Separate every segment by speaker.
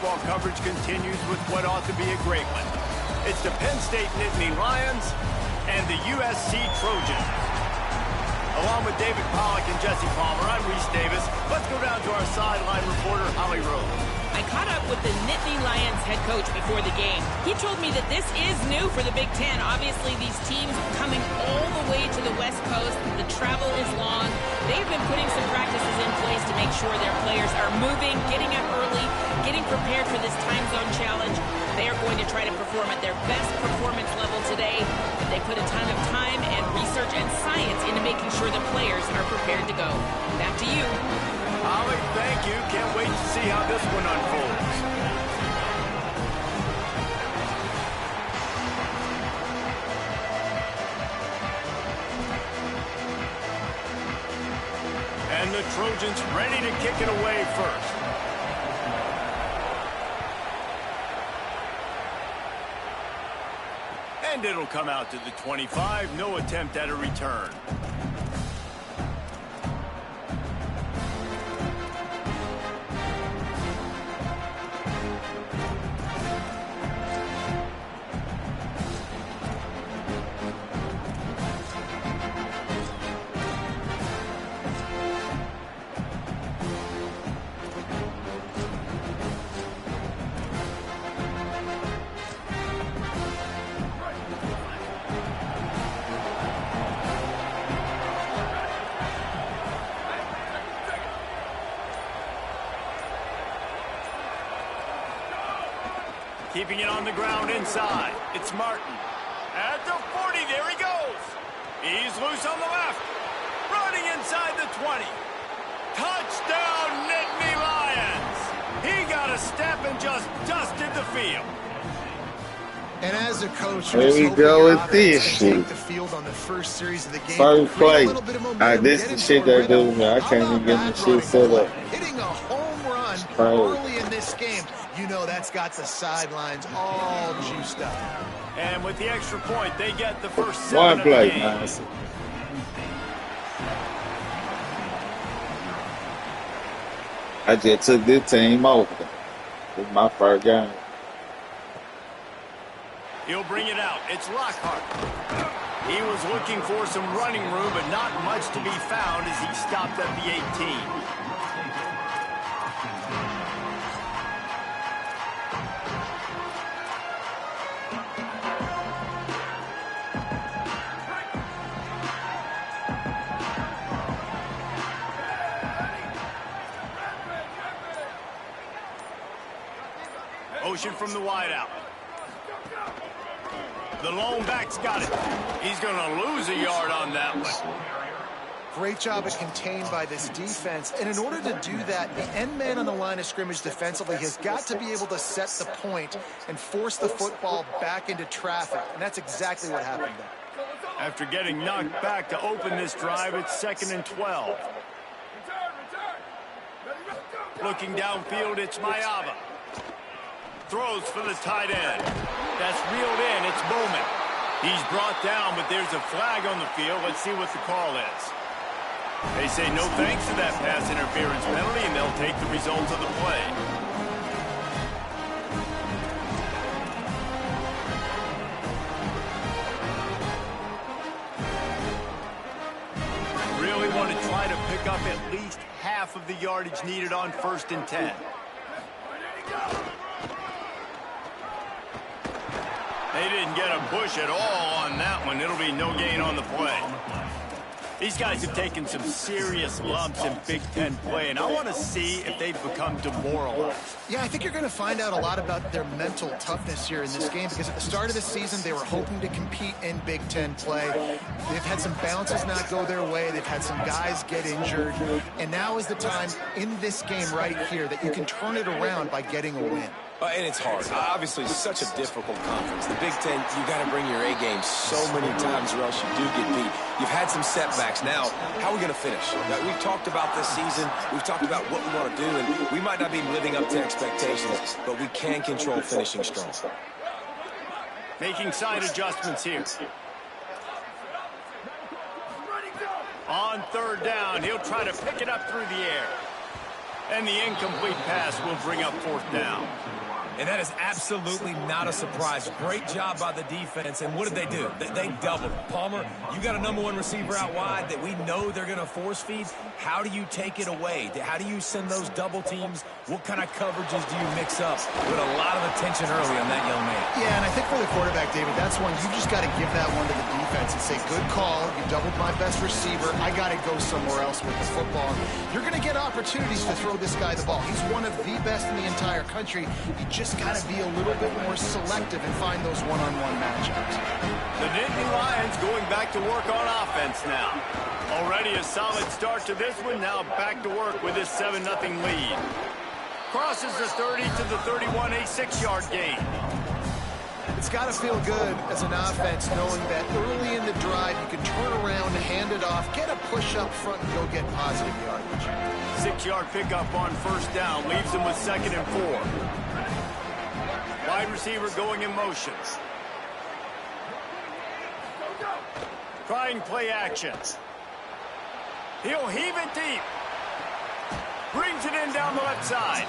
Speaker 1: football coverage continues with what ought to be a great one. It's the Penn State Nittany Lions and the USC Trojans. Along with David Pollack and Jesse Palmer, I'm Reese Davis. Let's go down to our sideline reporter, Holly Rose.
Speaker 2: I caught up with the Nittany Lions head coach before the game. He told me that this is new for the Big Ten. Obviously, these teams coming all the way to the West Coast. The travel is long. They've been putting some practices in place to make sure their players are moving, getting up early, getting prepared for this time zone challenge. They are going to try to perform at their best performance level today. But they put a ton of time and research and science into making sure the players are prepared to go. Back to you.
Speaker 1: Holly, thank you. Can't wait to see how this one unfolds. And the Trojans ready to kick it away first. And it'll come out to the 25. No attempt at a return. Keeping it on the ground inside. It's Martin. At the 40, there he goes. He's loose on the left. Running inside the 20. Touchdown, Nittany Lions. He got a step and just dusted the field.
Speaker 3: And as a coach,
Speaker 4: there we go with this shit.
Speaker 3: The field on the first series of the game.
Speaker 4: First play. This the shit they do, man. I can't even get the shit set up.
Speaker 3: Hitting a home run early in this game. You know that's got the sidelines all juiced up.
Speaker 1: And with the extra point, they get the first 7
Speaker 4: one play,
Speaker 1: of the game.
Speaker 4: Nice. I just took this team over. This is my first game.
Speaker 1: He'll bring it out. It's Lockhart. He was looking for some running room, but not much to be found as he stopped at the 18. Ocean from the wideout. The lone back's got it. He's going to lose a yard on that one.
Speaker 3: Great job at contained by this defense. And in order to do that, the end man on the line of scrimmage defensively has got to be able to set the point and force the football back into traffic. And that's exactly what happened there.
Speaker 1: After getting knocked back to open this drive, it's 2nd and 12. Looking downfield, it's Mayava. Throws for the tight end. That's reeled in. It's Bowman. He's brought down, but there's a flag on the field. Let's see what the call is. They say no thanks to that pass interference penalty, and they'll take the results of the play. Really want to try to pick up at least half of the yardage needed on 1st and 10. They didn't get a push at all on that one. It'll be no gain on the play. These guys have taken some serious lumps in Big Ten play, and I want to see if they've become demoralized.
Speaker 3: Yeah, I think you're going to find out a lot about their mental toughness here in this game, because at the start of the season, they were hoping to compete in Big Ten play. They've had some bounces not go their way. They've had some guys get injured. And now is the time in this game right here that you can turn it around by getting a win.
Speaker 5: And it's hard. Obviously, such a difficult conference. The Big Ten, you got to bring your A game so many times or else you do get beat. You've had some setbacks. Now, how are we going to finish? We've talked about this season. We've talked about what we want to do, and we might not be living up to expectations, but we can control finishing strong.
Speaker 1: Making side adjustments here. On 3rd down, he'll try to pick it up through the air. And the incomplete pass will bring up 4th down.
Speaker 5: And that is absolutely not a surprise. Great job by the defense. And what did they do? They doubled. Palmer, you got a #1 receiver out wide that we know they're going to force feed. How do you take it away? How do you send those double teams? What kind of coverages do you mix up? With a lot of attention early on that young man.
Speaker 3: Yeah, and I think for the quarterback, David, that's one you just got to give that one to the defense and say, good call. You doubled my best receiver. I got to go somewhere else with the football. You're going to get opportunities to throw this guy the ball. He's one of the best in the entire country. You just got to be a little bit more selective and find those one-on-one matchups.
Speaker 1: The Nittany Lions going back to work on offense now. Already a solid start to this one. Now back to work with this 7-0 lead. Crosses the 30 to the 31, a 6-yard gain.
Speaker 3: It's got to feel good as an offense knowing that early in the drive you can turn around, hand it off, get a push up front, and go get positive yardage.
Speaker 1: 6-yard pickup on 1st down leaves them with 2nd and 4. Wide receiver going in motion. Trying play action. He'll heave it deep. Brings it in down the left side.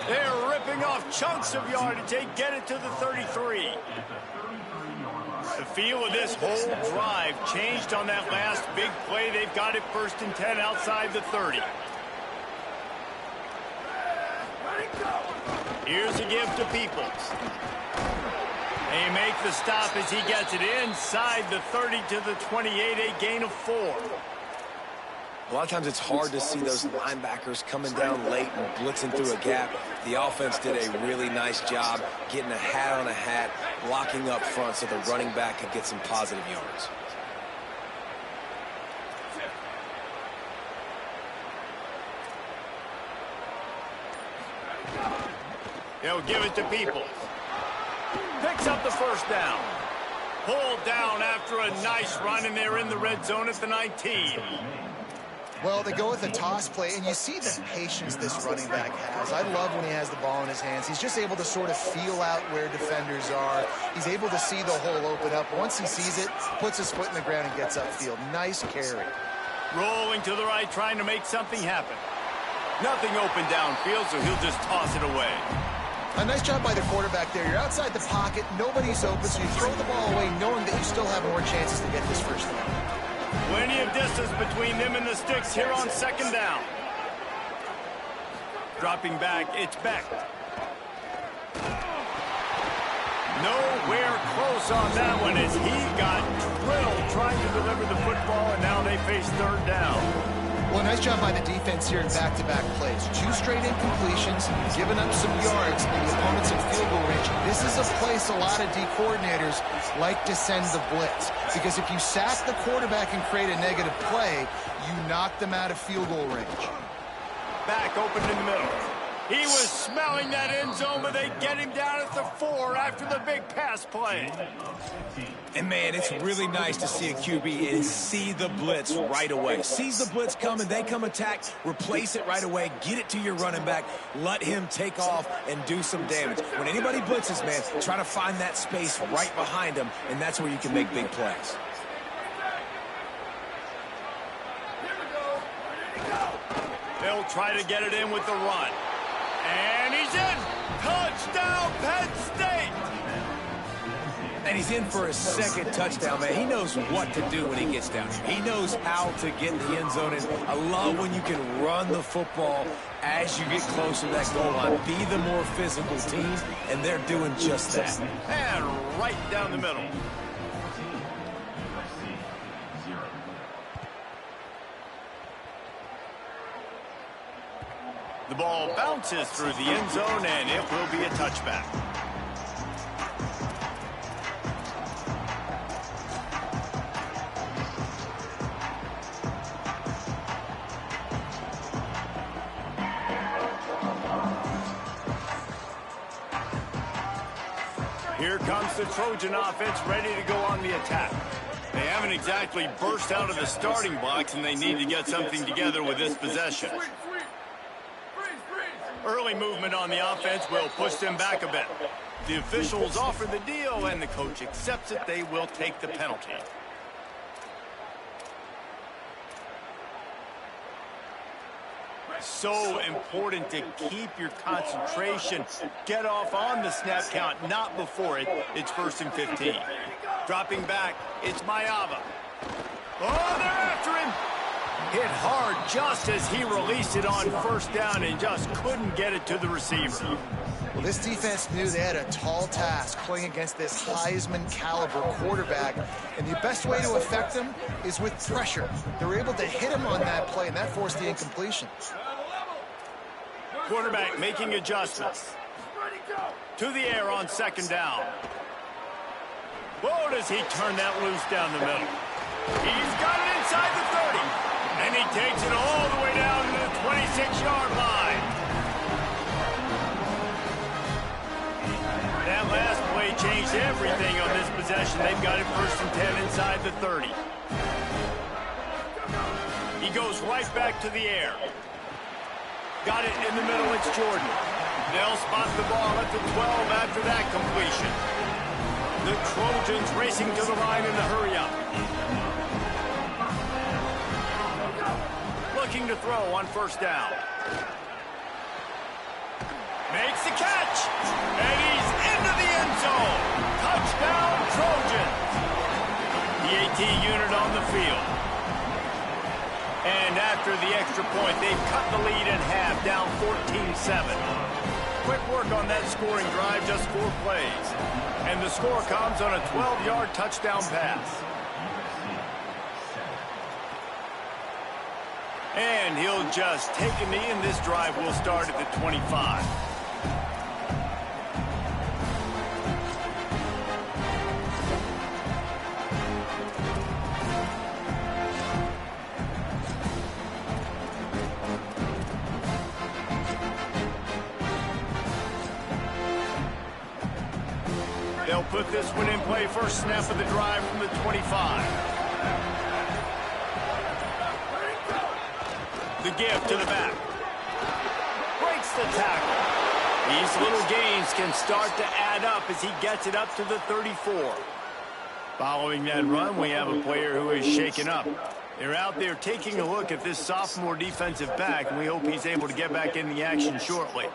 Speaker 1: They're ripping off chunks of yardage. They get it to the 33. The feel of this whole drive changed on that last big play. They've got it 1st and 10 outside the 30. Here's a give to Peoples. They make the stop as he gets it inside the 30 to the 28, a gain of 4.
Speaker 5: A lot of times it's hard to see those linebackers coming down late and blitzing through a gap. The offense did a really nice job getting a hat on a hat, blocking up front so the running back could get some positive yards.
Speaker 1: They'll give it to Peoples. Picks up the 1st down. Pulled down after a nice run, and they're in the red zone at the 19.
Speaker 3: Well, they go with a toss play, and you see the patience this running back has. I love when he has the ball in his hands. He's just able to sort of feel out where defenders are. He's able to see the hole open up. Once he sees it, puts his foot in the ground and gets upfield. Nice carry.
Speaker 1: Rolling to the right, trying to make something happen. Nothing open downfield, so he'll just toss it away.
Speaker 3: A nice job by the quarterback there. You're outside the pocket, nobody's open, so you throw the ball away knowing that you still have more chances to get this 1st down.
Speaker 1: Plenty of distance between them and the sticks here on 2nd down. Dropping back, it's Beck. Nowhere close on that one as he got drilled trying to deliver the football, and now they face 3rd down.
Speaker 3: Well, nice job by the defense here in back-to-back plays. 2 straight incompletions, giving up some yards, and the opponent's in field goal range. This is a place a lot of D coordinators like to send the blitz, because if you sack the quarterback and create a negative play, you knock them out of field goal range.
Speaker 1: Back open in the middle. He was smelling that end zone, but they get him down at the 4 after the big pass play.
Speaker 5: And, man, it's really nice to see a QB and see the blitz right away. Sees the blitz coming, they come attack, replace it right away, get it to your running back, let him take off and do some damage. When anybody blitzes, man, try to find that space right behind them, and that's where you can make big plays.
Speaker 1: They'll try to get it in with the run. And he's in. Touchdown, Penn State.
Speaker 5: And he's in for his 2nd touchdown, man. He knows what to do when he gets down here. He knows how to get in the end zone. And I love when you can run the football as you get closer to that goal line. Be the more physical team, and they're doing just that.
Speaker 1: And right down the middle. The ball bounces through the end zone, and it will be a touchback. Here comes the Trojan offense ready to go on the attack. They haven't exactly burst out of the starting blocks, and they need to get something together with this possession. Early movement on the offense will push them back a bit. The officials offer the deal, and the coach accepts it. They will take the penalty. So important to keep your concentration. Get off on the snap count, not before it. It's 1st and 15. Dropping back, it's Maiava. Oh, they're after him. Hit hard just as he released it on 1st down and just couldn't get it to the receiver.
Speaker 3: Well, this defense knew they had a tall task playing against this Heisman caliber quarterback, and the best way to affect him is with pressure. They were able to hit him on that play, and that forced the incompletion.
Speaker 1: Quarterback making adjustments. To the air on 2nd down. Whoa, does he turn that loose down the middle. He's got it inside the 30, and he takes it all the way down to the 26-yard line. That last play changed everything on this possession. They've got it 1st and 10 inside the 30. He goes right back to the air. Got it in the middle, it's Jordan. They'll spot the ball at the 12 after that completion. The Trojans racing to the line in the hurry-up. Looking to throw on 1st down. Makes the catch, and he's into the end zone. Touchdown, Trojans. The AT unit on the field. And after the extra point, they've cut the lead in half, down 14-7. Quick work on that scoring drive, just 4 plays. And the score comes on a 12-yard touchdown pass. And he'll just take a knee, and this drive will start at the 25. They'll put this one in play. First snap of the drive from the 25. The give to the back. Breaks the tackle. These little gains can start to add up as he gets it up to the 34. Following that run, we have a player who is shaken up. They're out there taking a look at this sophomore defensive back, and we hope he's able to get back in the action shortly.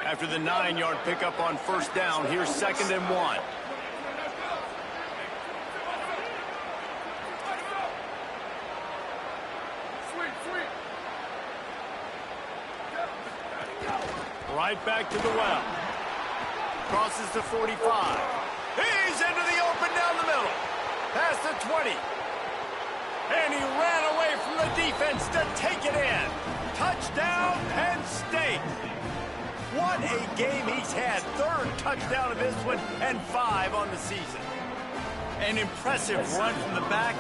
Speaker 1: After the 9-yard pickup on 1st down, here's 2nd and 1. Right back to the well. Crosses the 45. He's into the open down the middle. Past the 20. And he ran away from the defense to take it in. Touchdown, Penn State. What a game he's had. 3rd touchdown of this one and 5 on the season. An impressive run from the back.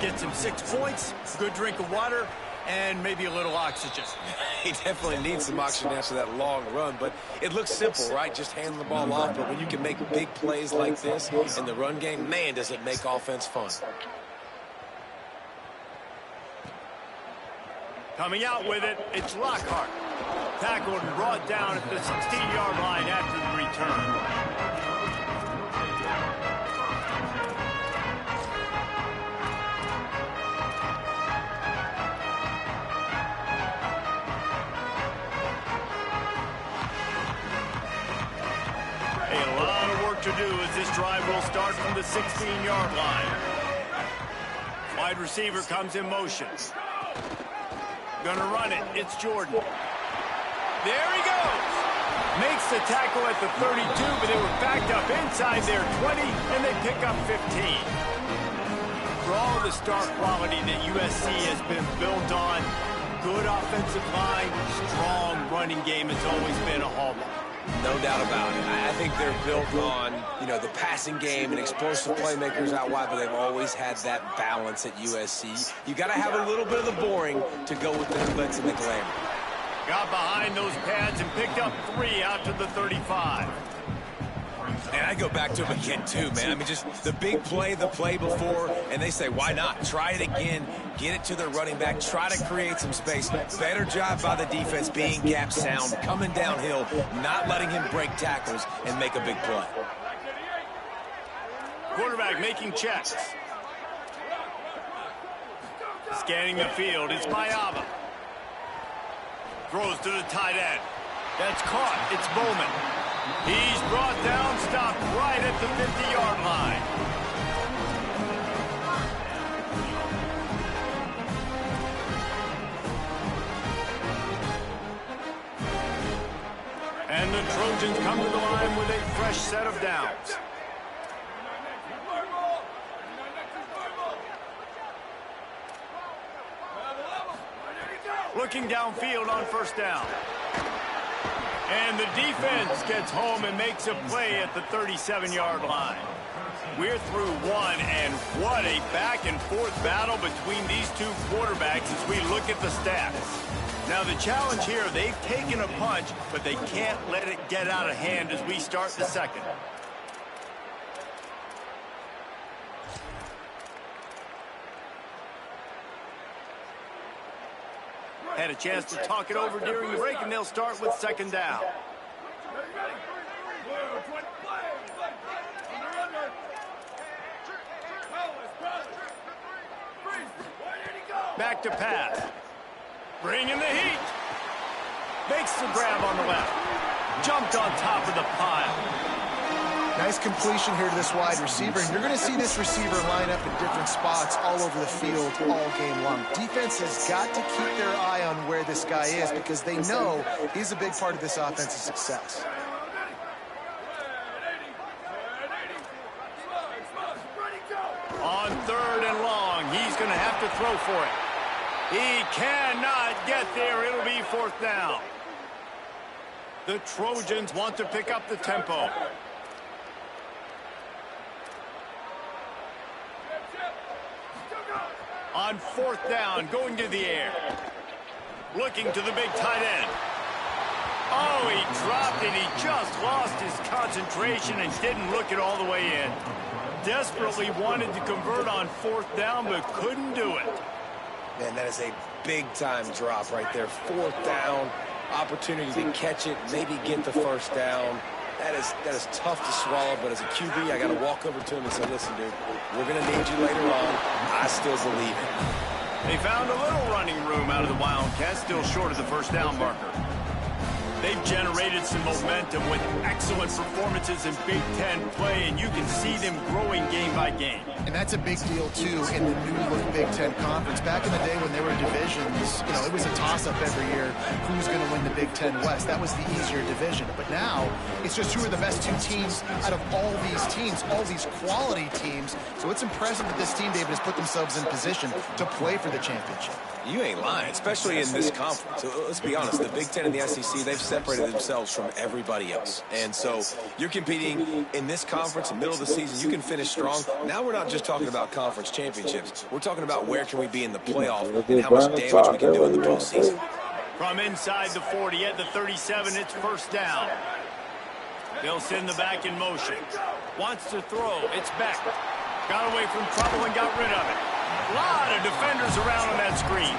Speaker 1: Gets him 6 points, good drink of water, and maybe a little oxygen.
Speaker 5: He definitely needs some oxygen after that long run, but it looks simple, right? Just hand the ball off, but when you can make big plays like this in the run game, man, does it make offense fun.
Speaker 1: Coming out with it, it's Lockhart. Tackled and brought down at the 16-yard line after the return. A lot of work to do as this drive will start from the 16-yard line. Wide receiver comes in motion. Gonna run it. It's Jordan. There he goes. Makes the tackle at the 32, but they were backed up inside their 20, and they pick up 15. For all the star quality that USC has been built on, good offensive line, strong running game has always been a hallmark.
Speaker 5: No doubt about it. I think they're built on, the passing game and explosive playmakers out wide, but they've always had that balance at USC. You got to have a little bit of the boring to go with the glitz and the glamour.
Speaker 1: Got behind those pads and picked up 3 out to the 35.
Speaker 5: And I go back to him again, too, man. I mean, just the big play, the play before, and they say, why not? Try it again, get it to their running back, try to create some space. Better job by the defense being gap sound, coming downhill, not letting him break tackles and make a big play.
Speaker 1: Quarterback making checks. Scanning the field, it's Maiava. Throws to the tight end. That's caught. It's Bowman. He's brought down, stopped right at the 50-yard line. And the Trojans come to the line with a fresh set of downs. Looking downfield on first down. And the defense gets home and makes a play at the 37-yard line. We're through one, and what a back-and-forth battle between these two quarterbacks as we look at the stats. Now, the challenge here, they've taken a punch, but they can't let it get out of hand as we start the second. Had a chance to talk it over during the break, and they'll start with second down. Back to pass. Bringing the heat. Makes the grab on the left. Jumped on top of the pile.
Speaker 3: Nice completion here to this wide receiver, and you're going to see this receiver line up in different spots all over the field all game long. Defense has got to keep their eye on where this guy is because they know he's a big part of this offense's success.
Speaker 1: On third and long, he's going to have to throw for it. He cannot get there. It'll be fourth down. The Trojans want to pick up the tempo. On fourth down, going to the air. Looking to the big tight end. Oh, he dropped it. He just lost his concentration and didn't look it all the way in. Desperately wanted to convert on fourth down, but couldn't do it.
Speaker 5: Man, that is a big-time drop right there. Fourth down, opportunity to catch it, maybe get the first down. That is tough to swallow, but as a QB, I got to walk over to him and say, listen, dude, we're going to need you later on. I still believe it.
Speaker 1: They found a little running room out of the Wildcats, still short of the first down marker. They've generated some momentum with excellent performances in Big Ten play, and you can see them growing game by game.
Speaker 3: And that's a big deal, too, in the new-look Big Ten Conference. Back in the day when there were divisions, you know, it was a toss-up every year. Who's going to win the Big Ten West? That was the easier division. But now, it's just who are the best two teams out of all these teams, all these quality teams. So it's impressive that this team, David, has put themselves in position to play for the championship.
Speaker 5: You ain't lying, especially in this conference. So let's be honest, the Big Ten and the SEC, they've separated themselves from everybody else. And so you're competing in this conference in the middle of the season. You can finish strong. Now we're not just talking about conference championships. We're talking about where can we be in the playoff and how much damage we can do in the postseason.
Speaker 1: From inside the 40 at the 37, it's first down. They'll send the back in motion. Wants to throw. It's back. Got away from trouble and got rid of it. A lot of defenders around on that screen.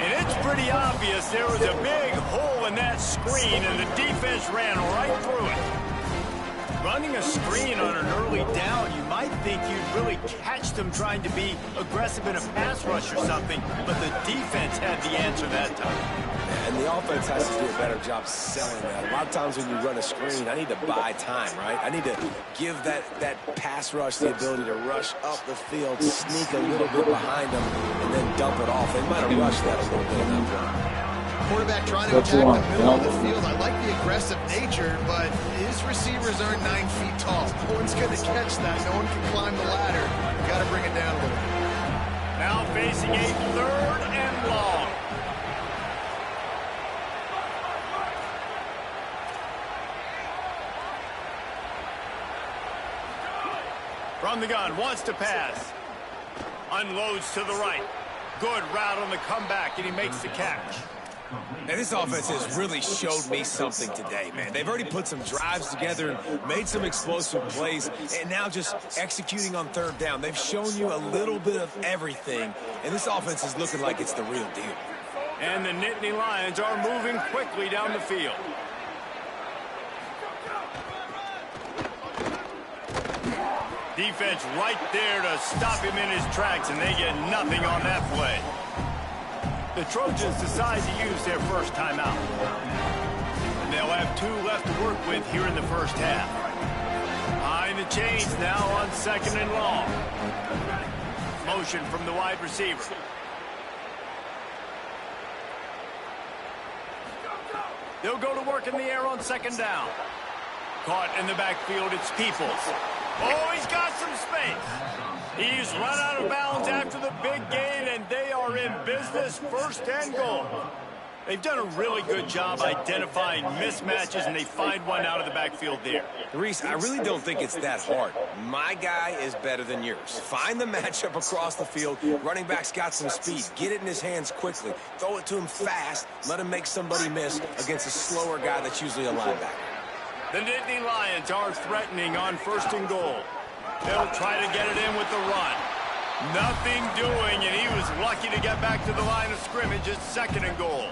Speaker 1: And it's pretty obvious there was a big hole in that screen, and the defense ran right through it. Running a screen on an early down, you might think you'd really catch them trying to be aggressive in a pass rush or something, but the defense had the answer that time.
Speaker 5: And the offense has to do a better job selling that. A lot of times when you run a screen, I need to buy time, right? I need to give that pass rush the ability to rush up the field, sneak a little bit behind them, and then dump it off. They might have rushed that a little bit in that run.
Speaker 3: Quarterback trying to attack the middle of the field. I like the aggressive nature, but his receivers aren't 9 feet tall. No one's going to catch that. No one can climb the ladder. You got to bring it down a little bit.
Speaker 1: Now facing a third and long. From the gun, wants to pass. Unloads to the right. Good route on the comeback, and he makes the catch.
Speaker 5: And this offense has really showed me something today, man. They've already put some drives together and made some explosive plays, and now just executing on third down. They've shown you a little bit of everything, and this offense is looking like it's the real deal.
Speaker 1: And the Nittany Lions are moving quickly down the field. Defense right there to stop him in his tracks, and they get nothing on that play. The Trojans decide to use their first timeout. And they'll have 2 left to work with here in the first half. Behind the chains now on 2nd and long. Motion from the wide receiver. They'll go to work in the air on 2nd down. Caught in the backfield, it's Peoples. Oh, he's got some space. He's run out of bounds after the big gain, and they are in business, 1st and goal. They've done a really good job identifying mismatches, and they find one out of the backfield there.
Speaker 5: Reese, I really don't think it's that hard. My guy is better than yours. Find the matchup across the field. Running back's got some speed. Get it in his hands quickly. Throw it to him fast. Let him make somebody miss against a slower guy that's usually a linebacker.
Speaker 1: The Nittany Lions are threatening on 1st and goal. They'll try to get it in with the run. Nothing doing, and he was lucky to get back to the line of scrimmage at 2nd and goal.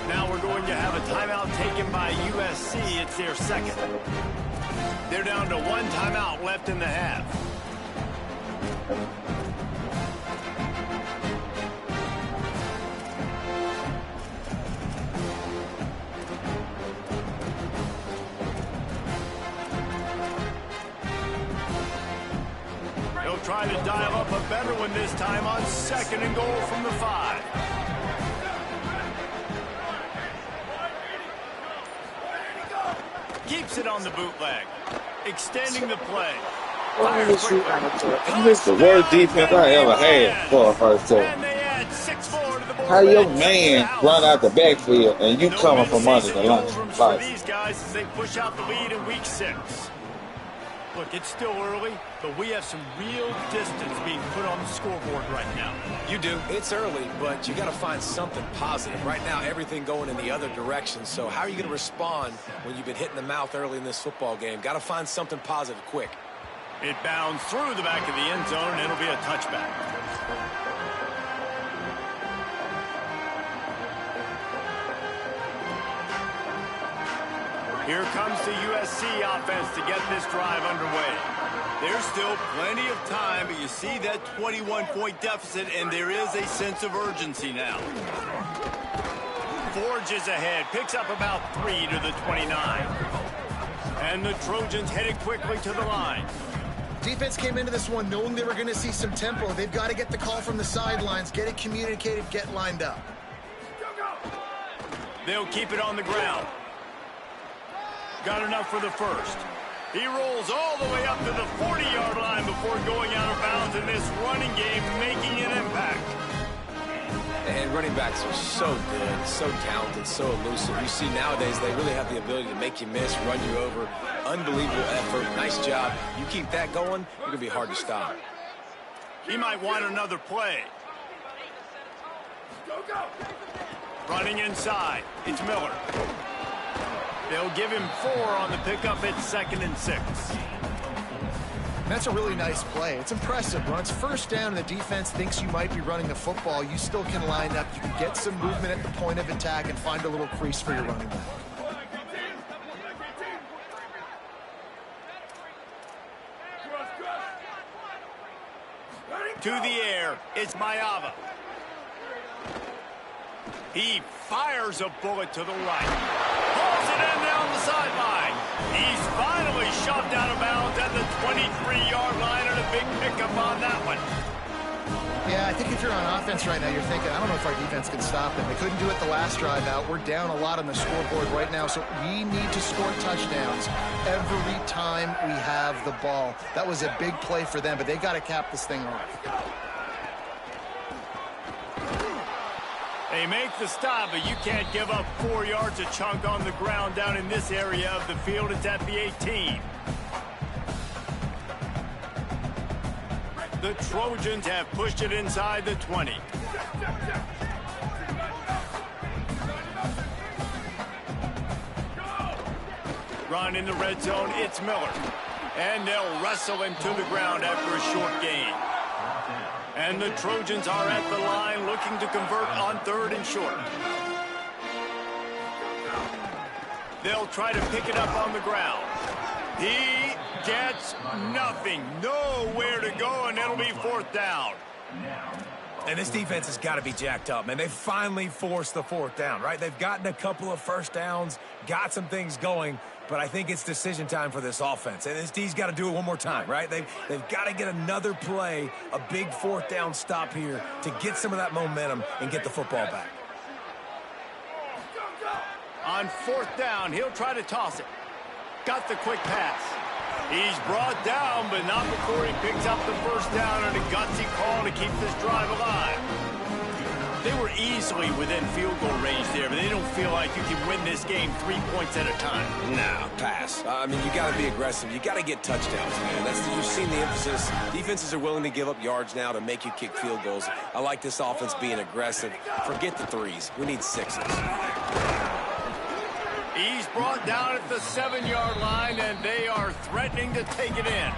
Speaker 1: Now we're going to have a timeout taken by USC. It's their 2nd. They're down to 1 timeout left in the half. They'll try to dial up a better one this time on 2nd and goal from the 5. Keeps it on the bootleg. Extending the play.
Speaker 4: It's the worst defense I ever had for a first time. How your man run out the backfield and you coming from under the line?
Speaker 1: For these guys as they push out the lead in week 6. Look, it's still early, but we have some real distance being put on the scoreboard right now.
Speaker 5: You do. It's early, but you got to find something positive. Right now, everything going in the other direction. So how are you going to respond when you've been hit in the mouth early in this football game? Got to find something positive quick.
Speaker 1: It bounds through the back of the end zone, and it'll be a touchback. Here comes the USC offense to get this drive underway. There's still plenty of time, but you see that 21-point deficit, and there is a sense of urgency now. Forges ahead, picks up about 3 to the 29. And the Trojans headed quickly to the line.
Speaker 3: Defense came into this one knowing they were going to see some tempo. They've got to get the call from the sidelines, get it communicated, get lined up.
Speaker 1: They'll keep it on the ground. Got enough for the first. He rolls all the way up to the 40-yard line before going out of bounds in this running game, making an impact.
Speaker 5: And running backs are so good, so talented, so elusive. You see nowadays they really have the ability to make you miss, run you over. Unbelievable effort. Nice job. You keep that going, you're going to be hard to stop.
Speaker 1: He might want another play. Running inside. It's Miller. They'll give him 4 on the pickup at 2nd and 6.
Speaker 3: That's a really nice play. It's impressive. When it's 1st down and the defense thinks you might be running the football, you still can line up. You can get some movement at the point of attack and find a little crease for your running back.
Speaker 1: To the air, it's Mayava. He fires a bullet to the right. Pulls it in down the sideline. He's finally shoved out of bounds at the 23-yard line, and a big pickup on that one.
Speaker 3: Yeah, I think if you're on offense right now, you're thinking, I don't know if our defense can stop them. They couldn't do it the last drive out. We're down a lot on the scoreboard right now, so we need to score touchdowns every time we have the ball. That was a big play for them, but they got to cap this thing off.
Speaker 1: They make the stop, but you can't give up 4 yards a chunk on the ground down in this area of the field. It's at the 18. The Trojans have pushed it inside the 20. Run in the red zone, it's Miller. And they'll wrestle him to the ground after a short gain. And the Trojans are at the line looking to convert on 3rd and short. They'll try to pick it up on the ground. He gets nothing. Nowhere to go, and it'll be 4th down.
Speaker 5: And this defense has got to be jacked up, man. They finally forced the 4th down, right? They've gotten a couple of first downs, got some things going, but I think it's decision time for this offense. And this D's got to do it one more time, right? They've got to get another play, a big 4th down stop here to get some of that momentum and get the football back.
Speaker 1: On 4th down, he'll try to toss it. Got the quick pass. He's brought down, but not before he picks up the first down and a gutsy call to keep this drive alive. They were easily within field goal range there, but they don't feel like you can win this game 3 points at a time.
Speaker 5: No, pass. I mean, you got to be aggressive. You got to get touchdowns, man. You've seen the emphasis. Defenses are willing to give up yards now to make you kick field goals. I like this offense being aggressive. Forget the 3s. We need 6s.
Speaker 1: He's brought down at the 7-yard line, and they are threatening to take it in.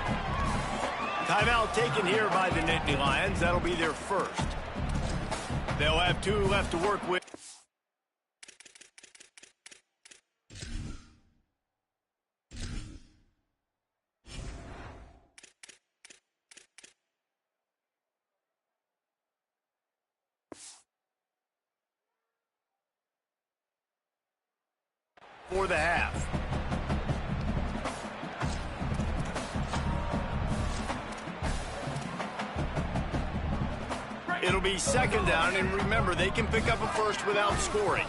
Speaker 1: Timeout taken here by the Nittany Lions. That'll be their first. They'll have 2 left to work with. For the half. It'll be 2nd down, and remember, they can pick up a first without scoring.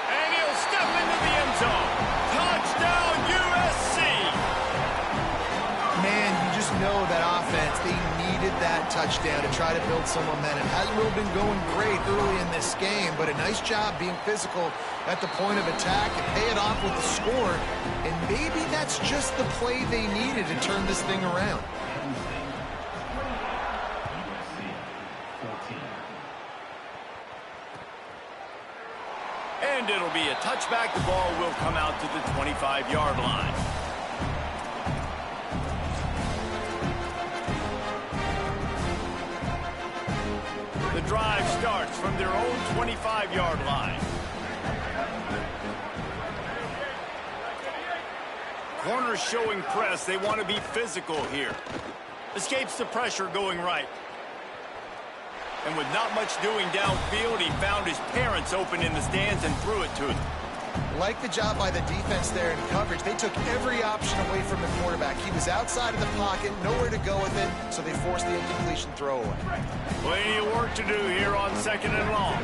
Speaker 1: And he'll step into the end zone. Touchdown, USC!
Speaker 3: Man, you just know that offense, they needed that touchdown to try to build some momentum. Hasn't really been going great early in this game, but a nice job being physical at the point of attack and pay it off with the score. And maybe that's just the play they needed to turn this thing around.
Speaker 1: And it'll be a touchback. The ball will come out to the 25-yard line. The drive starts from their own 25-yard line. Corners showing press. They want to be physical here. Escapes the pressure going right. And with not much doing downfield, he found his parents open in the stands and threw it to them.
Speaker 3: Like the job by the defense there in coverage. They took every option away from the quarterback. He was outside of the pocket, nowhere to go with it, so they forced the incompletion throwaway.
Speaker 1: Plenty of work to do here on 2nd and long.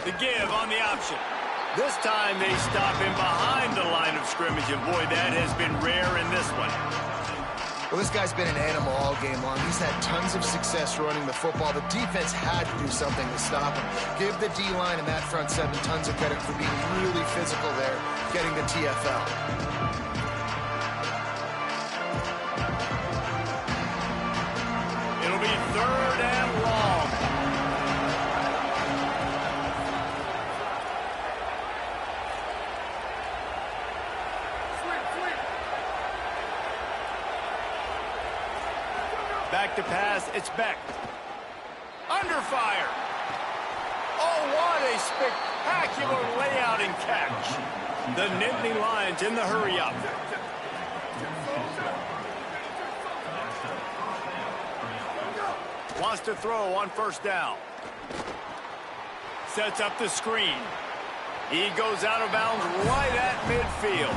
Speaker 1: The give on the option. This time they stop him behind the line of scrimmage, and boy, that has been rare in this one.
Speaker 3: Well, this guy's been an animal all game long. He's had tons of success running the football. The defense had to do something to stop him. Give the D-line and that front 7 tons of credit for being really physical there, getting the TFL.
Speaker 1: It'll be 3rd and long. Back to pass, it's Beck. Under fire. Oh, what a spectacular layout and catch. The Nittany Lions in the hurry-up. Wants to throw on 1st down. Sets up the screen. He goes out of bounds right at midfield.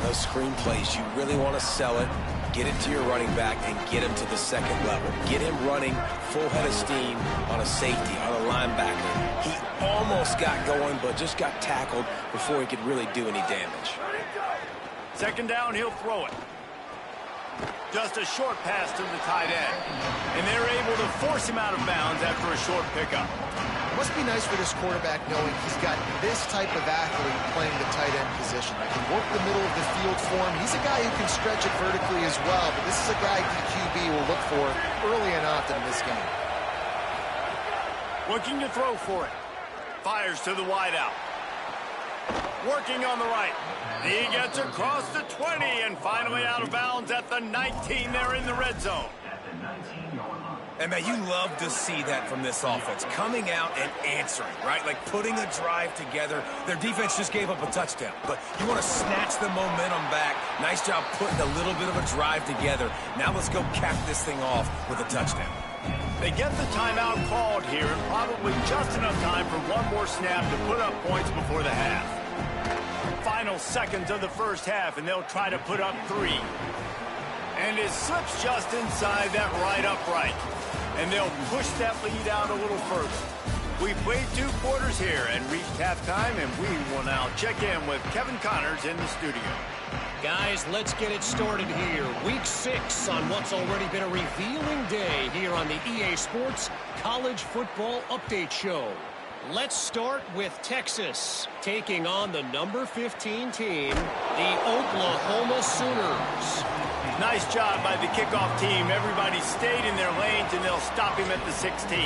Speaker 5: Those screen plays, you really want to sell it. Get it to your running back and get him to the 2nd level. Get him running full head of steam on a safety, on a linebacker. He almost got going, but just got tackled before he could really do any damage.
Speaker 1: 2nd down, he'll throw it. Just a short pass to the tight end. And they're able to force him out of bounds after a short pickup.
Speaker 3: It must be nice for this quarterback knowing he's got this type of athlete playing the tight end position. He can work the middle of the field for him. He's a guy who can stretch it vertically as well, but this is a guy the QB will look for early and often in this game.
Speaker 1: Looking to throw for it. Fires to the wideout. Working on the right. He gets across the 20 and finally out of bounds at the 19. They're in the red zone.
Speaker 5: And, man, you love to see that from this offense, coming out and answering, right? Like putting a drive together. Their defense just gave up a touchdown, but you want to snatch the momentum back. Nice job putting a little bit of a drive together. Now let's go cap this thing off with a touchdown.
Speaker 1: They get the timeout called here, and probably just enough time for one more snap to put up points before the half. Final seconds of the first half, and they'll try to put up 3. And it slips just inside that right upright. And they'll push that lead out a little further. We played 2 quarters here and reached halftime, and we will now check in with Kevin Connors in the studio.
Speaker 6: Guys, let's get it started here. Week 6 on what's already been a revealing day here on the EA Sports College Football Update Show. Let's start with Texas taking on the number 15 team, the Oklahoma Sooners.
Speaker 1: Nice job by the kickoff team. Everybody stayed in their lanes, and they'll stop him at the 16.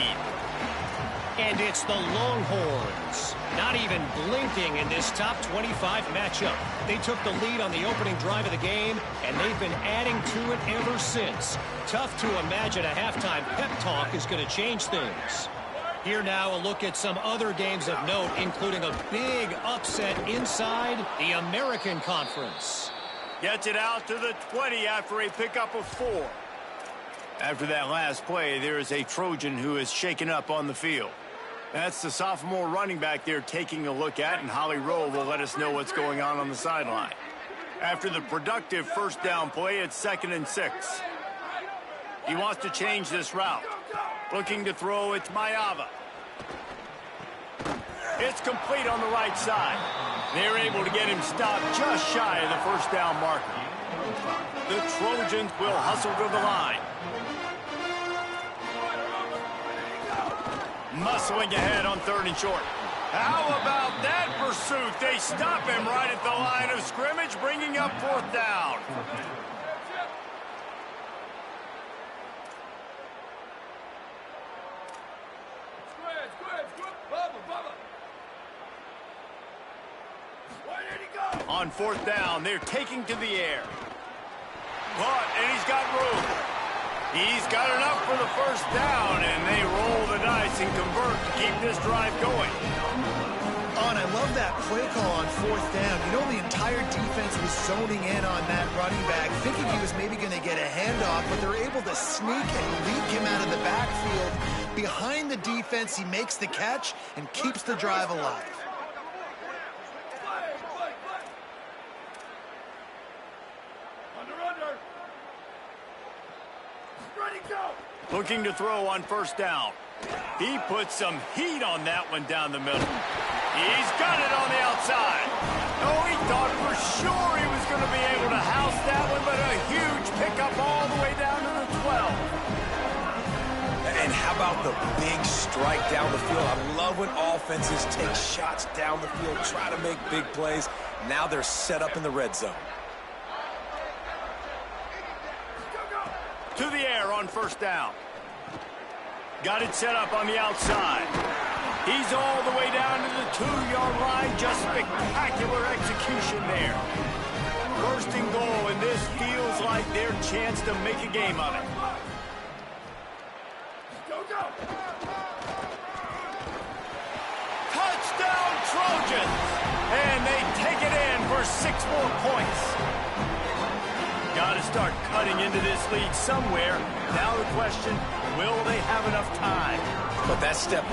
Speaker 6: And it's the Longhorns, not even blinking in this top 25 matchup. They took the lead on the opening drive of the game, and they've been adding to it ever since. Tough to imagine a halftime pep talk is going to change things. Here now, a look at some other games of note, including a big upset inside the American Conference.
Speaker 1: Gets it out to the 20 after a pickup of 4. After that last play, there is a Trojan who is shaken up on the field. That's the sophomore running back they're taking a look at, and Holly Rowe will let us know what's going on the sideline. After the productive first down play, it's 2nd and 6. He wants to change this route. Looking to throw, it's Mayava. It's complete on the right side. They're able to get him stopped just shy of the first down marker. The Trojans will hustle to the line. Muscling ahead on 3rd and short. How about that pursuit? They stop him right at the line of scrimmage, bringing up 4th down. On 4th down, they're taking to the air. Caught, and he's got room. He's got enough for the first down, and they roll the dice and convert to keep this drive going.
Speaker 3: Oh, and I love that play call on 4th down. You know, the entire defense was zoning in on that running back, thinking he was maybe going to get a handoff, but they're able to sneak and leak him out of the backfield. Behind the defense, he makes the catch and keeps the drive alive.
Speaker 1: Looking to throw on 1st down. He puts some heat on that one down the middle. He's got it on the outside. Oh, he thought for sure he was going to be able to house that one, but a huge pickup all the way down to the 12.
Speaker 5: And how about the big strike down the field? I love when offenses take shots down the field, try to make big plays. Now they're set up in the red zone.
Speaker 1: To the air on 1st down. Got it set up on the outside. He's all the way down to the 2-yard line. Just spectacular execution there. 1st and goal, and this feels like their chance to make a game of it. Touchdown Trojans! And they take it in for 6 more points. Got to start cutting into this lead somewhere. Now the question, will they have enough time?
Speaker 5: But that's step 1.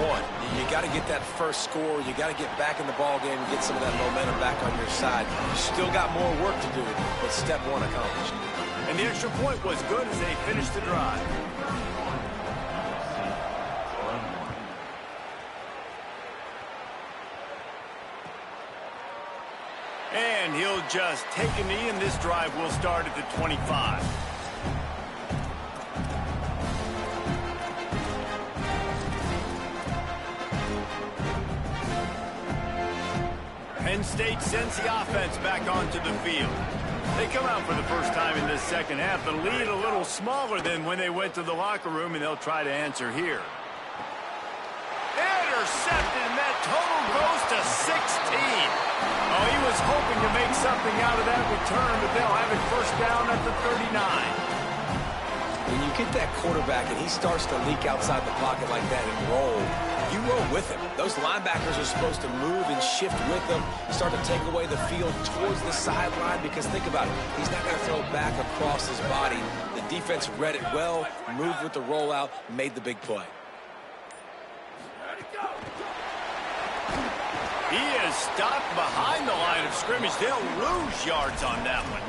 Speaker 5: You got to get that first score. You got to get back in the ball game and get some of that momentum back on your side. You still got more work to do, but step 1 accomplished.
Speaker 1: And the extra point was good as they finished the drive. And he'll just take a knee, and this drive will start at the 25. Penn State sends the offense back onto the field. They come out for the first time in this second half. The lead a little smaller than when they went to the locker room, and they'll try to answer here. Intercepted, and that total goes to 16. Oh, he was hoping to make something out of that return, but they'll have it 1st down at the 39.
Speaker 5: When you get that quarterback and he starts to leak outside the pocket like that and roll, you roll with him. Those linebackers are supposed to move and shift with them, start to take away the field towards the sideline, because think about it, he's not going to throw back across his body. The defense read it well, moved with the rollout, made the big play.
Speaker 1: He is stopped behind the line of scrimmage. They'll lose yards on that one.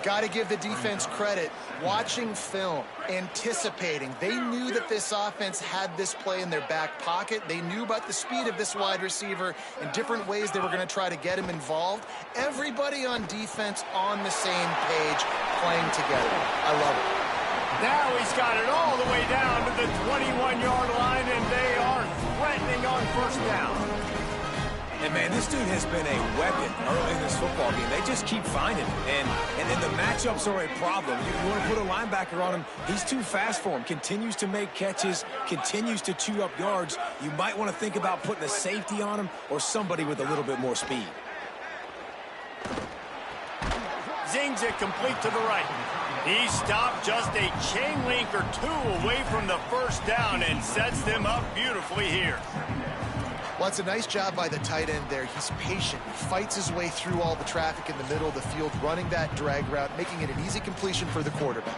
Speaker 3: Got to give the defense credit. Watching film, anticipating. They knew that this offense had this play in their back pocket. They knew about the speed of this wide receiver and different ways they were going to try to get him involved. Everybody on defense on the same page, playing together. I love it.
Speaker 1: Now he's got it all the way down to the 21-yard line, and they are threatening on first down.
Speaker 5: And, man, this dude has been a weapon early in this football game. They just keep finding him. And then the matchups are a problem. You want to put a linebacker on him, he's too fast for him. Continues to make catches, continues to chew up yards. You might want to think about putting a safety on him or somebody with a little bit more speed.
Speaker 1: Zings it complete to the right. He stopped just a chain link or two away from the first down and sets them up beautifully here.
Speaker 3: Well, it's a nice job by the tight end there. He's patient. He fights his way through all the traffic in the middle of the field, running that drag route, making it an easy completion for the quarterback.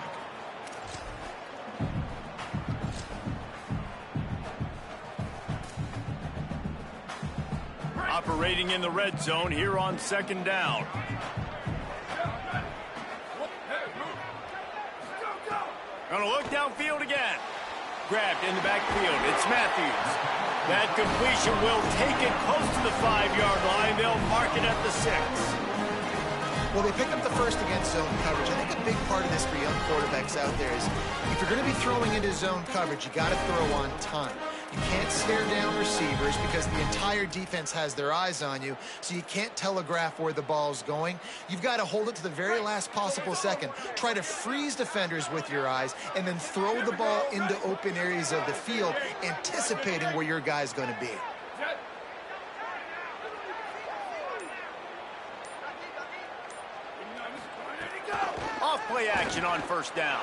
Speaker 1: Operating in the red zone here on second down. Gonna look downfield again. Grabbed in the backfield. It's Matthews. That completion will take it close to the 5-yard line. They'll mark it at the 6.
Speaker 3: Well, they pick up the first against zone coverage. I think a big part of this for young quarterbacks out there is if you're going to be throwing into zone coverage, you got to throw on time. You can't stare down receivers because the entire defense has their eyes on you, so you can't telegraph where the ball's going. You've got to hold it to the very last possible second. Try to freeze defenders with your eyes and then throw the ball into open areas of the field, anticipating where your guy's going to be.
Speaker 1: Off play action on first down.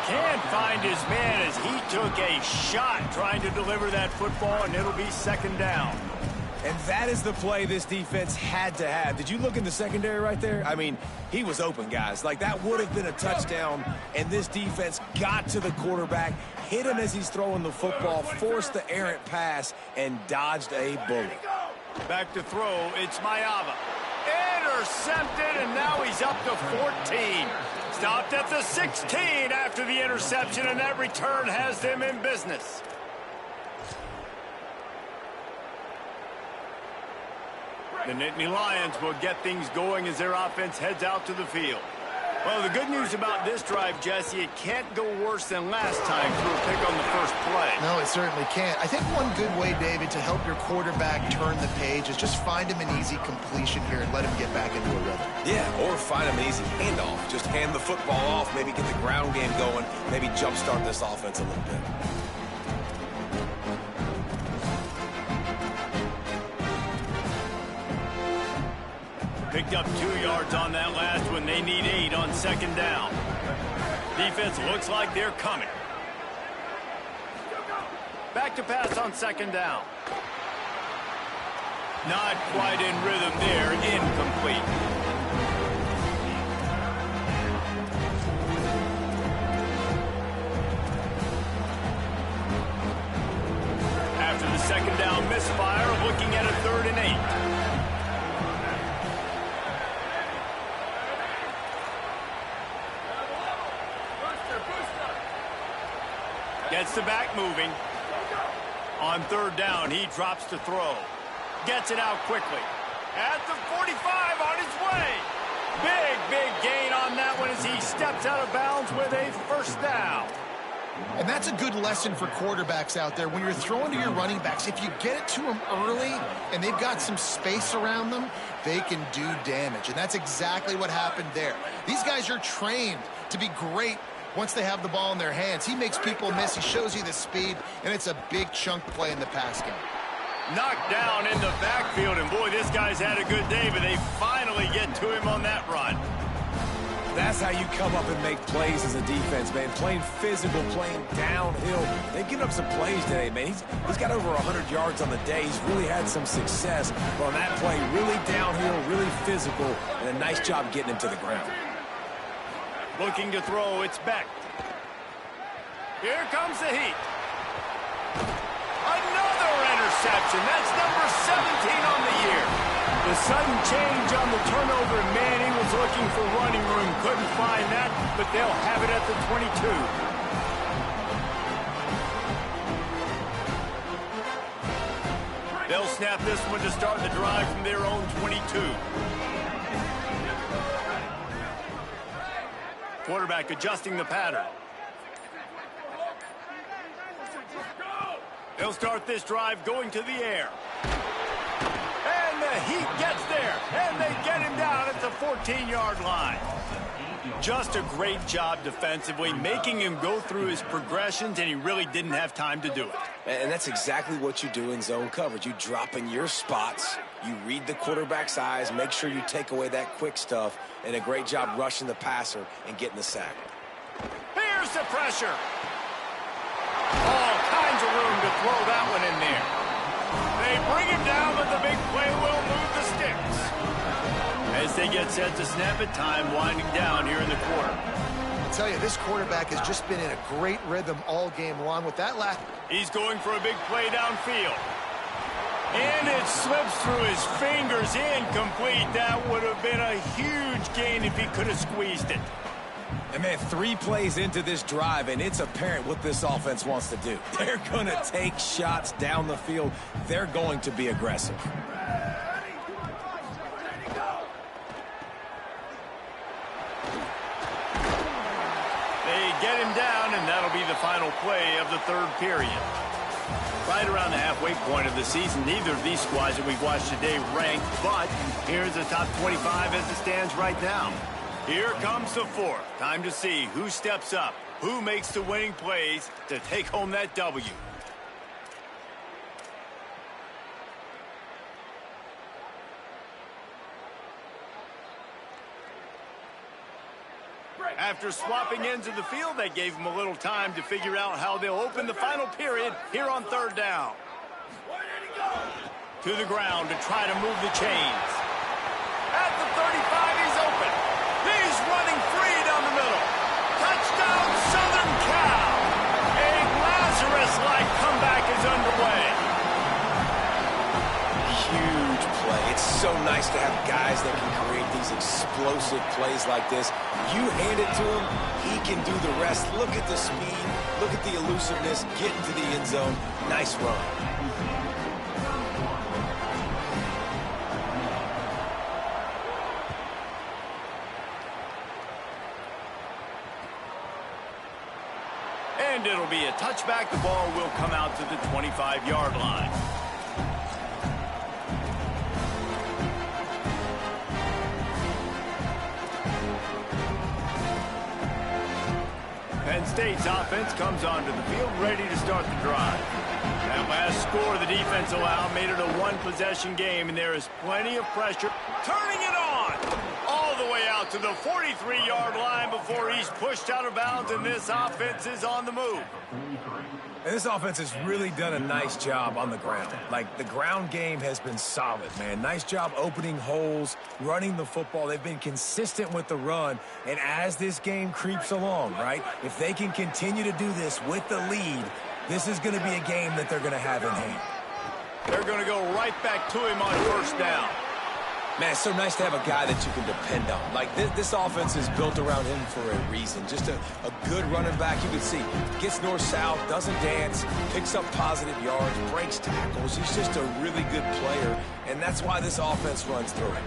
Speaker 1: Can't find his man as he took a shot trying to deliver that football, and it'll be second down.
Speaker 5: And that is the play this defense had to have. Did you look in the secondary right there? I mean, he was open, guys. Like, that would have been a touchdown, and this defense got to the quarterback, hit him as he's throwing the football, forced the errant pass, and dodged a bullet.
Speaker 1: Back to throw, it's Mayava. Intercepted, and now he's up to 14. Stopped at the 16 after the interception, and that return has them in business. The Nittany Lions will get things going as their offense heads out to the field. Well, the good news about this drive, Jesse, it can't go worse than last time through a pick on the first play.
Speaker 3: No, it certainly can't. I think one good way, David, to help your quarterback turn the page is just find him an easy completion here and let him get back into a rhythm.
Speaker 5: Yeah, or find him an easy handoff. Just hand the football off, maybe get the ground game going, maybe jumpstart this offense a little bit.
Speaker 1: Picked up 2 yards on that last one. They need 8 on second down. Defense looks like they're coming. Back to pass on second down. Not quite in rhythm there. Incomplete. After the second down misfire, looking at a 3rd and 8. Gets the back moving. On 3rd down, he drops to throw. Gets it out quickly. At the 45 on his way. Big gain on that one as he steps out of bounds with a first down.
Speaker 3: And that's a good lesson for quarterbacks out there. When you're throwing to your running backs, if you get it to them early and they've got some space around them, they can do damage. And that's exactly what happened there. These guys are trained to be great once they have the ball in their hands. He makes people miss. He shows you the speed, and it's a big chunk play in the pass game.
Speaker 1: Knocked down in the backfield, and boy, this guy's had a good day, but they finally get to him on that run.
Speaker 5: That's how you come up and make plays as a defense, man. Playing physical, playing downhill. They've given up some plays today, man. He's got over 100 yards on the day. He's really had some success. But on that play, really downhill, really physical, and a nice job getting him to the ground.
Speaker 1: Looking to throw, it's Beck. Here comes the heat. Another interception. That's number 17 on the year. The sudden change on the turnover, man, he was looking for running room. Couldn't find that, but they'll have it at the 22. They'll snap this one to start the drive from their own 22. Quarterback adjusting the pattern. They'll start this drive going to the air. And the Heat gets there, and they get him down at the 14-yard line. Just a great job defensively, making him go through his progressions, and he really didn't have time to do it.
Speaker 5: And that's exactly what you do in zone coverage. You drop in your spots, you read the quarterback's eyes, make sure you take away that quick stuff, and a great job rushing the passer and getting the sack.
Speaker 1: Here's the pressure. All kinds of room to throw that one in there. They bring him down, but the big play will move the sticks. As they get set to snap it, time winding down here in the quarter.
Speaker 3: I tell you, this quarterback has just been in a great rhythm all game long. With that last,
Speaker 1: he's going for a big play downfield. And it slips through his fingers, incomplete. That would have been a huge gain if he could have squeezed it.
Speaker 5: And, man, 3 plays into this drive, and it's apparent what this offense wants to do. They're going to take shots down the field. They're going to be aggressive.
Speaker 1: They get him down, and that'll be the final play of the third period. Right around the halfway point of the season, neither of these squads that we've watched today ranked, but here's the top 25 as it stands right now. Here comes the fourth. Time to see who steps up, who makes the winning plays to take home that W. After swapping ends of the field, they gave them a little time to figure out how they'll open the final period here on third down. To the ground to try to move the chains. At the 35, he's open. He's running free down the middle. Touchdown, Southern Cal. A Lazarus-like comeback is underway.
Speaker 5: Huge play. It's so nice to have guys that can create these explosive plays like this. You hand it to him, he can do the rest. Look at the speed. Look at the elusiveness. Get into the end zone. Nice run.
Speaker 1: And it'll be a touchback. The ball will come out to the 25-yard line. Penn State's offense comes onto the field, ready to start the drive. That last score the defense allowed made it a one-possession game, and there is plenty of pressure. Turning it on! All the way out to the 43-yard line before he's pushed out of bounds, and this offense is on the move.
Speaker 5: And this offense has really done a nice job on the ground. Like, the ground game has been solid, man. Nice job opening holes, running the football. They've been consistent with the run. And as this game creeps along, right, if they can continue to do this with the lead, this is going to be a game that they're going to have in hand.
Speaker 1: They're going to go right back to him on first down.
Speaker 5: Man, it's so nice to have a guy that you can depend on. Like, this offense is built around him for a reason. Just a good running back. You can see, gets north-south, doesn't dance, picks up positive yards, breaks tackles. He's just a really good player, and that's why this offense runs through it.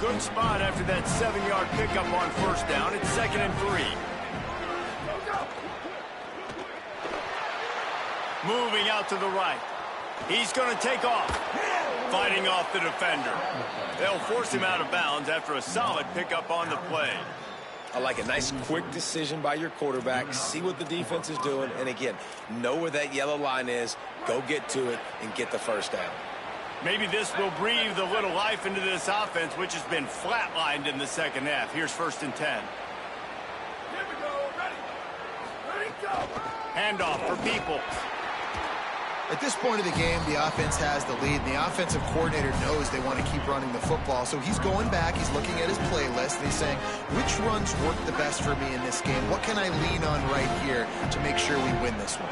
Speaker 1: Good spot after that 7-yard pickup on first down. It's 2nd and 3. Moving out to the right. He's going to take off. Fighting off the defender. They'll force him out of bounds after a solid pickup on the play.
Speaker 5: I like a nice quick decision by your quarterback. See what the defense is doing. And again, know where that yellow line is. Go get to it and get the first down.
Speaker 1: Maybe this will breathe a little life into this offense, which has been flatlined in the second half. Here's 1st and 10. Handoff for Peoples.
Speaker 3: At this point of the game, the offense has the lead, and the offensive coordinator knows they want to keep running the football. So he's going back, he's looking at his playlist, and he's saying, which runs work the best for me in this game? What can I lean on right here to make sure we win this one?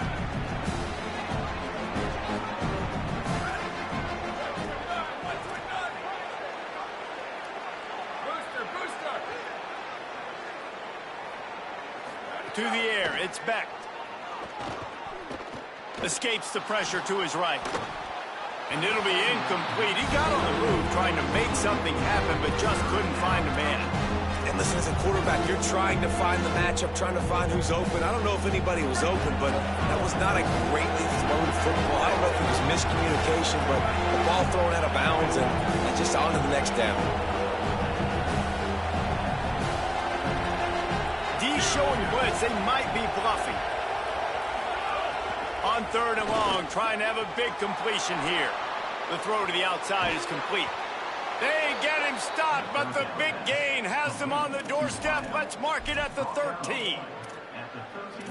Speaker 1: To the air, it's Beck. Escapes the pressure to his right. And it'll be incomplete. He got on the move trying to make something happen, but just couldn't find a man.
Speaker 5: And listen, as a quarterback, you're trying to find the matchup, trying to find who's open. I don't know if anybody was open, but that was not a greatly thrown football. I don't know if it was miscommunication, but the ball thrown out of bounds and just on to the next down.
Speaker 1: D showing blitz. They might be bluffing. On 3rd and long, trying to have a big completion here. The throw to the outside is complete. They get him stopped, but the big gain has them on the doorstep. Let's mark it at the 13.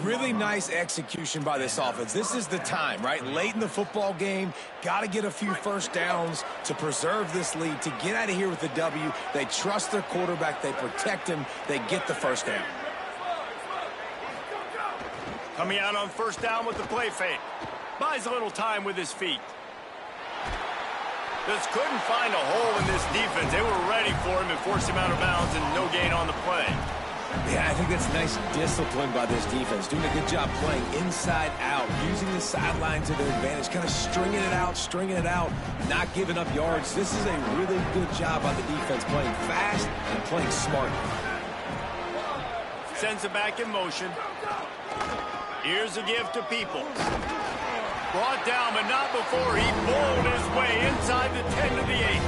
Speaker 5: Really nice execution by this offense. This is the time, right? Late in the football game, got to get a few first downs to preserve this lead, to get out of here with the W. They trust their quarterback. They protect him. They get the first down.
Speaker 1: Coming out on 1st down with the play fake. Buys a little time with his feet. Just couldn't find a hole in this defense. They were ready for him and forced him out of bounds, and no gain on the play.
Speaker 5: Yeah, I think that's nice discipline by this defense. Doing a good job playing inside out, using the sideline to their advantage, kind of stringing it out, not giving up yards. This is a really good job by the defense, playing fast and playing smart.
Speaker 1: Sends it back in motion. Here's a give to Peoples. Brought down, but not before he bowled his way inside the 10 to the 8.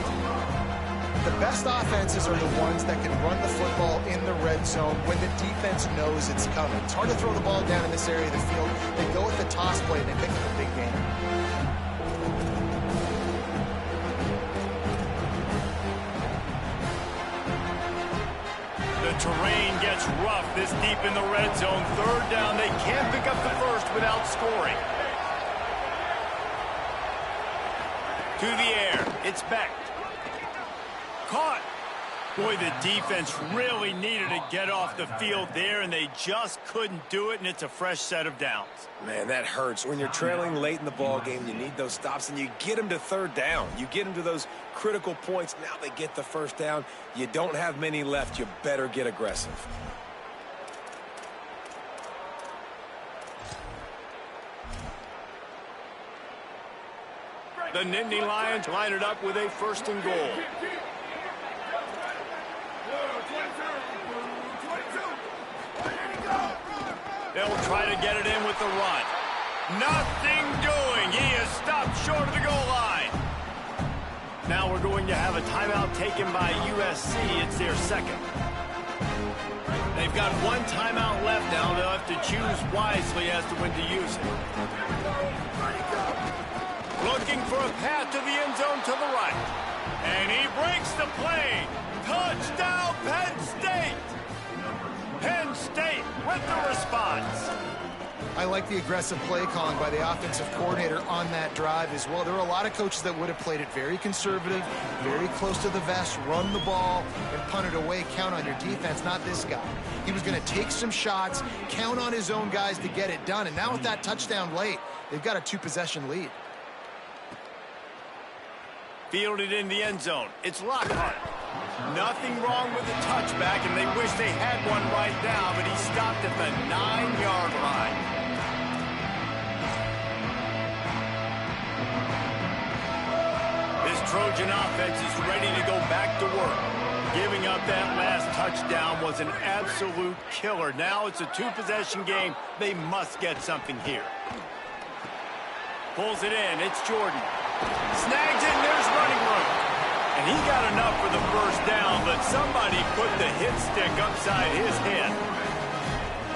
Speaker 3: The best offenses are the ones that can run the football in the red zone when the defense knows it's coming. It's hard to throw the ball down in this area of the field. They go with the toss play, and they pick up a big game.
Speaker 1: The terrain gets rough this deep in the red zone. 3rd down. They can't pick up the first without scoring. To the air. It's Beck. Caught. Boy, the defense really needed to get off the field there, and they just couldn't do it, and it's a fresh set of downs.
Speaker 5: Man, that hurts. When you're trailing late in the ball game, you need those stops, and you get them to 3rd down. You get them to those critical points. Now they get the first down. You don't have many left. You better get aggressive.
Speaker 1: The Nittany Lions line it up with a 1st and goal. They'll try to get it in with the run. Nothing doing. He is stopped short of the goal line. Now we're going to have a timeout taken by USC. It's their 2nd. They've got 1 timeout left now. They'll have to choose wisely as to when to use it. Looking for a path to the end zone to the right. And he breaks the play. Touchdown, Penn State! Penn State with the response.
Speaker 3: I like the aggressive play calling by the offensive coordinator on that drive as well. There are a lot of coaches that would have played it very conservative, very close to the vest, run the ball, and punt it away, count on your defense. Not this guy. He was going to take some shots, count on his own guys to get it done. And now with that touchdown late, they've got a 2-possession lead.
Speaker 1: Fielded in the end zone. It's Lockhart. Nothing wrong with the touchback, and they wish they had one right now, but he stopped at the 9-yard line. This Trojan offense is ready to go back to work. Giving up that last touchdown was an absolute killer. Now it's a 2-possession game. They must get something here. Pulls it in. It's Jordan. Snags it, and there's running room. And he got enough for the first down, but somebody put the hit stick upside his head.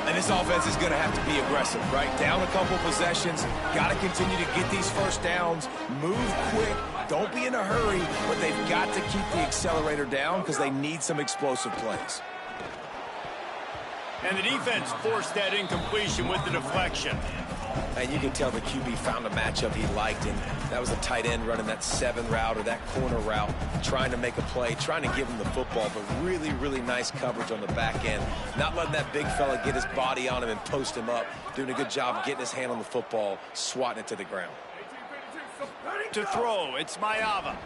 Speaker 5: And this offense is going to have to be aggressive, right? Down a couple possessions. Got to continue to get these first downs. Move quick. Don't be in a hurry, but they've got to keep the accelerator down because they need some explosive plays.
Speaker 1: And the defense forced that incompletion with the deflection.
Speaker 5: And you can tell the QB found a matchup he liked, and that was a tight end running that 7 route or that corner route, trying to make a play, trying to give him the football, but really, really nice coverage on the back end. Not letting that big fella get his body on him and post him up. Doing a good job getting his hand on the football, swatting it to the ground.
Speaker 1: To throw, it's Maiava.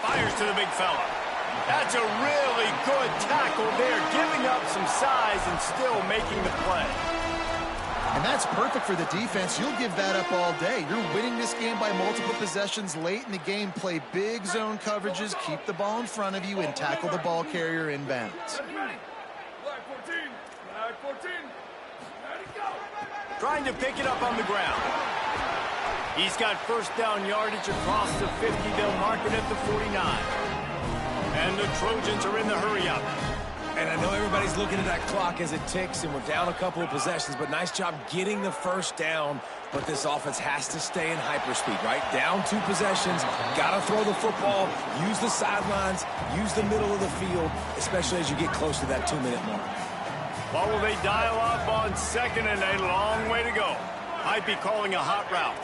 Speaker 1: Fires to the big fella. That's a really good tackle there, giving up some size and still making the play.
Speaker 3: And that's perfect for the defense. You'll give that up all day. You're winning this game by multiple possessions late in the game. Play big zone coverages, keep the ball in front of you, and tackle the ball carrier inbounds.
Speaker 1: Trying to pick it up on the ground. He's got first down yardage across the 50. They'll mark it at the 49. And the Trojans are in the hurry-up.
Speaker 5: And I know everybody's looking at that clock as it ticks, and we're down a couple of possessions, but nice job getting the first down. But this offense has to stay in hyperspeed, right? Down 2 possessions, got to throw the football, use the sidelines, use the middle of the field, especially as you get close to that 2-minute mark.
Speaker 1: What will they dial up on second and a long way to go? Might be calling a hot route.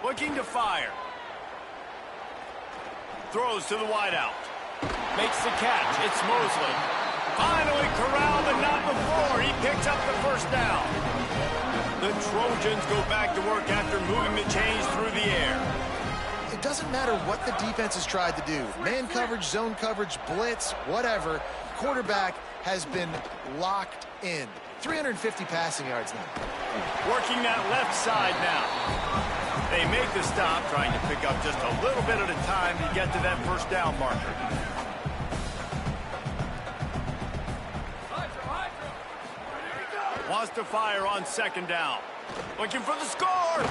Speaker 1: Looking to fire. Throws to the wideout. Makes the catch. It's Mosley. Finally corralled, but not before. He picks up the first down. The Trojans go back to work after moving the chains through the air.
Speaker 3: It doesn't matter what the defense has tried to do. Man coverage, zone coverage, blitz, whatever. Quarterback has been locked in. 350 passing yards now.
Speaker 1: Working that left side now. They make the stop, trying to pick up just a little bit at a time to get to that first down marker. Wants to fire on second down. Looking for the score.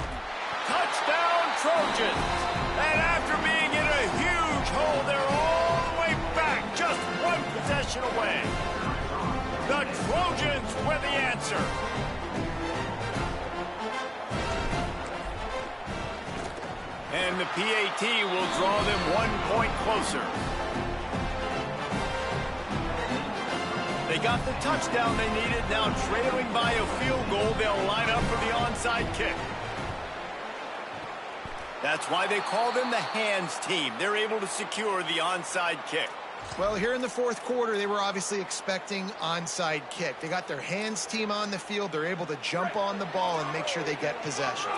Speaker 1: Touchdown, Trojans. And after being in a huge hole, they're all the way back, just 1 possession away. The Trojans with the answer. And the PAT will draw them 1 point closer. They got the touchdown they needed. Now trailing by a field goal, they'll line up for the onside kick. That's why they call them the hands team. They're able to secure the onside kick.
Speaker 3: Well, here in the fourth quarter, they were obviously expecting onside kick. They got their hands team on the field. They're able to jump on the ball and make sure they get possession.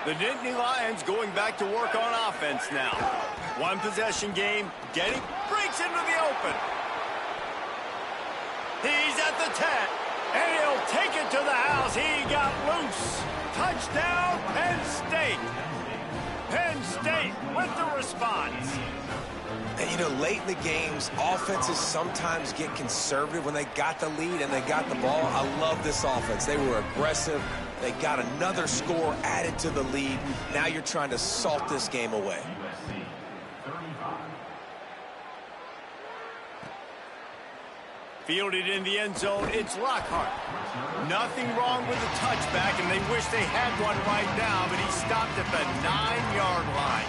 Speaker 1: The Nittany Lions going back to work on offense now. 1 possession game. Getty breaks into the open. He's at the 10. And he'll take it to the house. He got loose. Touchdown, Penn State. Penn State with the response.
Speaker 5: And, you know, late in the games, offenses sometimes get conservative when they got the lead and they got the ball. I love this offense. They were aggressive. They got another score added to the lead. Now you're trying to salt this game away.
Speaker 1: Fielded in the end zone, it's Lockhart. Nothing wrong with the touchback, and they wish they had one right now, but he stopped at the 9-yard line.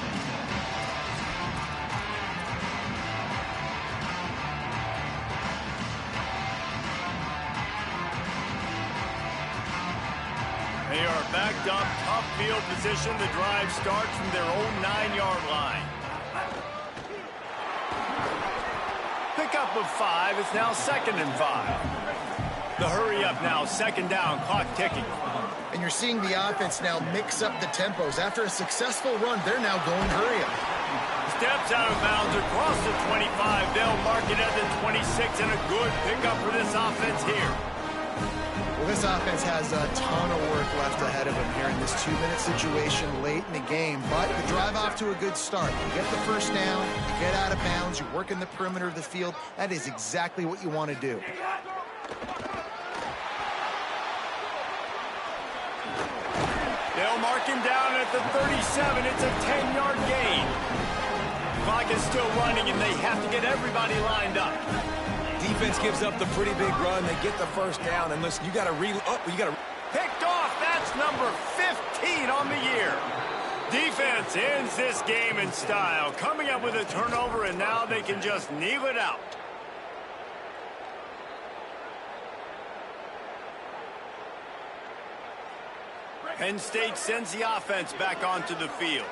Speaker 1: They are backed up, tough field position. The drive starts from their own 9-yard line. Pickup of 5. It's now 2nd and 5. The hurry up now, 2nd down, clock ticking.
Speaker 3: And you're seeing the offense now mix up the tempos. After a successful run, they're now going hurry up.
Speaker 1: Steps out of bounds across the 25. They'll mark it at the 26, and a good pickup for this offense here.
Speaker 3: Well, this offense has a ton of work left ahead of them here in this 2-minute situation late in the game. But you drive off to a good start. You get the first down, you get out of bounds, you work in the perimeter of the field. That is exactly what you want to do.
Speaker 1: They'll mark him down at the 37. It's a 10-yard gain. Clock is still running, and they have to get everybody lined up.
Speaker 5: Defense gives up the pretty big run. They get the first down, and listen, you got to picked off. That's number 15 on the year.
Speaker 1: Defense ends this game in style, coming up with a turnover, and now they can just kneel it out. Penn State sends the offense back onto the field.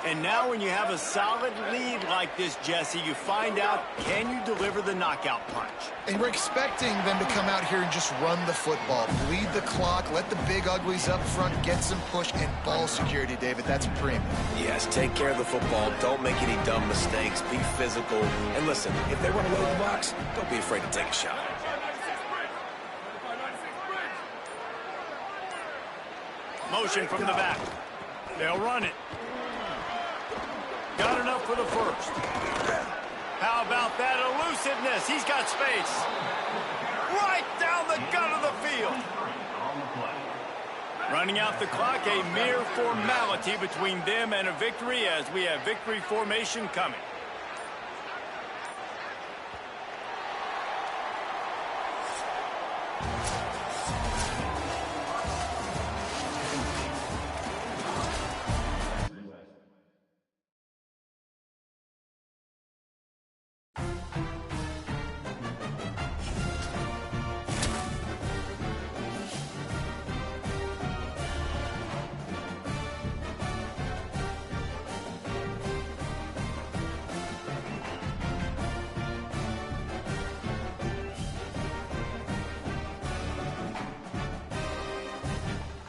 Speaker 1: And now when you have a solid lead like this, Jesse, you find out, can you deliver the knockout punch?
Speaker 3: And we're expecting them to come out here and just run the football, bleed the clock, let the big uglies up front get some push, and ball security, David. That's premium.
Speaker 5: Yes, take care of the football. Don't make any dumb mistakes. Be physical. And listen, if they want to load the box, don't be afraid to take a shot.
Speaker 1: Motion from the back. They'll run it. Got enough for the first. How about that elusiveness? He's got space. Right down the gut of the field. Running out the clock, a mere formality between them and a victory as we have victory formation coming.